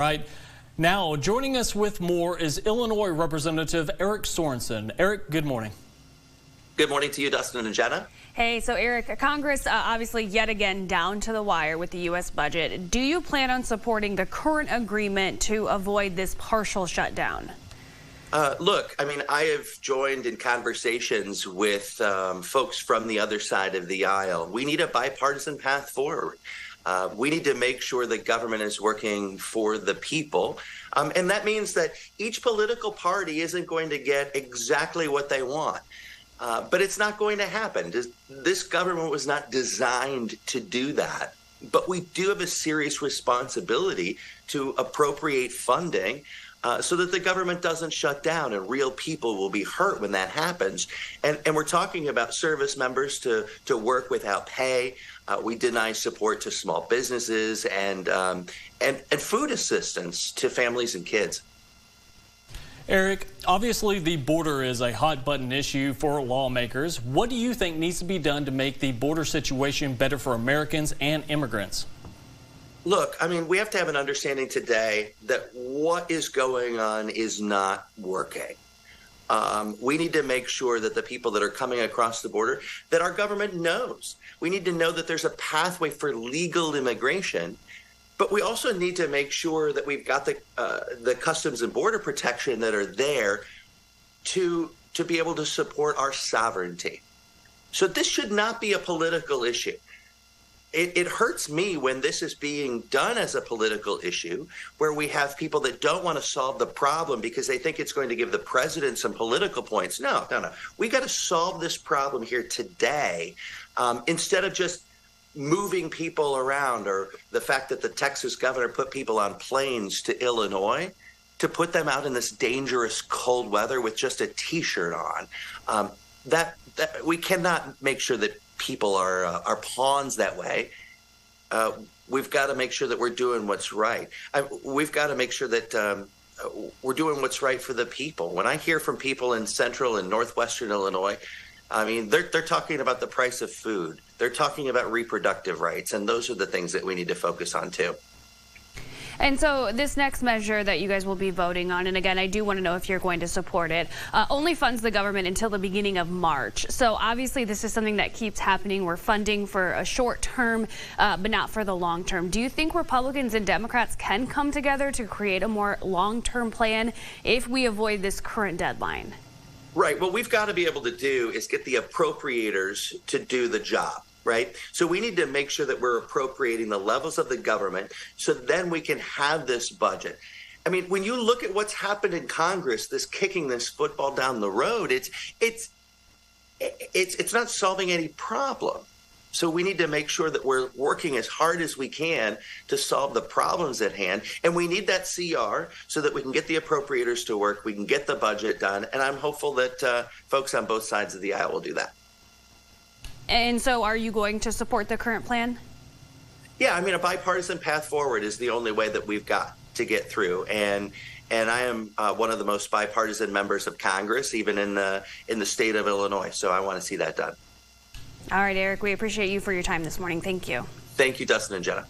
Right now, joining us with more is Illinois Representative Eric Sorensen. Eric, good morning. Good morning to you, Dustin and Jenna. Hey, so Eric, Congress obviously yet again down to the wire with the U.S. budget. Do you plan on supporting the current agreement to avoid this partial shutdown? Look, I mean, I have joined in conversations with folks from the other side of the aisle. We need a bipartisan path forward. We need to make sure that government is working for the people. And that means that each political party isn't going to get exactly what they want. But it's not going to happen. This government was not designed to do that. But we do have a serious responsibility to appropriate funding so that the government doesn't shut down and real people will be hurt when that happens. And we're talking about service members to work without pay. We deny support to small businesses and food assistance to families and kids. Eric, obviously the border is a hot button issue for lawmakers. What do you think needs to be done to make the border situation better for Americans and immigrants? Look, I mean, we have to have an understanding today that what is going on is not working. We need to make sure that the people that are coming across the border, that our government knows. We need to know that there's a pathway for legal immigration. But we also need to make sure that we've got the Customs and Border Protection that are there to be able to support our sovereignty. So this should not be a political issue. It hurts me when this is being done as a political issue, where we have people that don't want to solve the problem because they think it's going to give the president some political points. No. We got to solve this problem here today instead of just moving people around, or the fact that the Texas governor put people on planes to Illinois to put them out in this dangerous cold weather with just a T-shirt on. That we cannot make sure that people are pawns that way. We've got to make sure that we're doing what's right. We've got to make sure that we're doing what's right for the people. When I hear from people in Central and Northwestern Illinois, I mean, they're talking about the price of food. They're talking about reproductive rights, and those are the things that we need to focus on, too. And so this next measure that you guys will be voting on, and again, I do want to know if you're going to support it, only funds the government until the beginning of March. So obviously this is something that keeps happening. We're funding for a short term, but not for the long term. Do you think Republicans and Democrats can come together to create a more long-term plan if we avoid this current deadline? Right. What we've got to be able to do is get the appropriators to do the job. Right. So we need to make sure that we're appropriating the levels of the government so then we can have this budget. I mean, when you look at what's happened in Congress, this kicking this football down the road, it's not solving any problem. So we need to make sure that we're working as hard as we can to solve the problems at hand. And we need that CR so that we can get the appropriators to work. We can get the budget done. And I'm hopeful that folks on both sides of the aisle will do that. And so are you going to support the current plan? Yeah, I mean, a bipartisan path forward is the only way that we've got to get through. And I am one of the most bipartisan members of Congress, even in the state of Illinois. So I want to see that done. All right, Eric, we appreciate you for your time this morning. Thank you. Thank you, Dustin and Jenna.